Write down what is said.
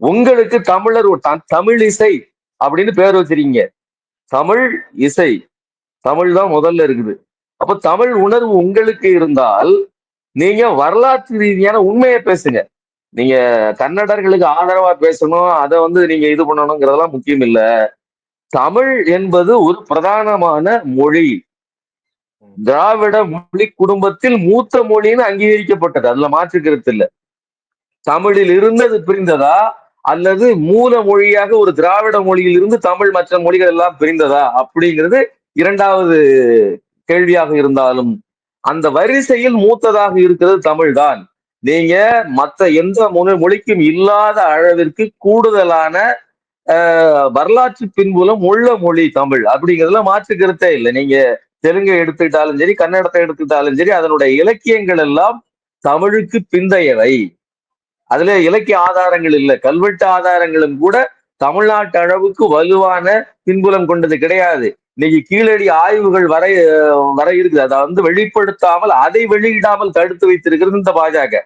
உங்களுக்கு தமிழர் தமிழ் இசை அப்படின்னு பேர் வச்சிருக்கீங்க. தமிழ் இசை, தமிழ் தான் முதல்ல இருக்குது. அப்ப தமிழ் உணர்வு உங்களுக்கு இருந்தால் நீங்க வரலாற்று ரீதியான உண்மையை பேசுங்க. நீங்க கன்னடர்களுக்கு ஆதரவா பேசணும், அதை நீங்க இது பண்ணணுங்கிறதெல்லாம் முக்கியம் இல்ல. தமிழ் என்பது ஒரு பிரதானமான மொழி. திராவிட மொழி குடும்பத்தில் மூத்த மொழின்னு அங்கீகரிக்கப்பட்டது. அதுல மாற்று கருத்து இல்ல. தமிழில் இருந்தது பிரிந்ததா அல்லது மூல மொழியாக ஒரு திராவிட மொழியில் இருந்து தமிழ் மற்ற மொழிகள் எல்லாம் பிரிந்ததா அப்படிங்கிறது இரண்டாவது கேள்வியாக இருந்தாலும் அந்த வரிசையில் மூத்ததாக இருக்கிறது தமிழ் தான். நீங்க மற்ற எந்த மொழிக்கும் இல்லாத அளவிற்கு கூடுதலான வரலாற்று பின்புலம் உள்ள மொழி தமிழ் அப்படிங்கிறதுல மாற்று கருத்தே இல்லை. நீங்க தெலுங்கை எடுத்துக்கிட்டாலும் சரி, கன்னடத்தை எடுத்துக்கிட்டாலும் சரி, அதனுடைய இலக்கியங்கள் எல்லாம் தமிழுக்கு பிந்தையவை. அதுல இலக்கிய ஆதாரங்கள் இல்லை, கல்வெட்டு ஆதாரங்களும் கூட தமிழ்நாட்டு அளவுக்கு வலுவான பின்புலம் கொண்டது கிடையாது. இன்னைக்கு கீழடி ஆய்வுகள் வர இருக்குது. அதை வெளிப்படுத்தாமல், அதை வெளியிடாமல் தடுத்து வைத்திருக்கிறது இந்த பாஜக.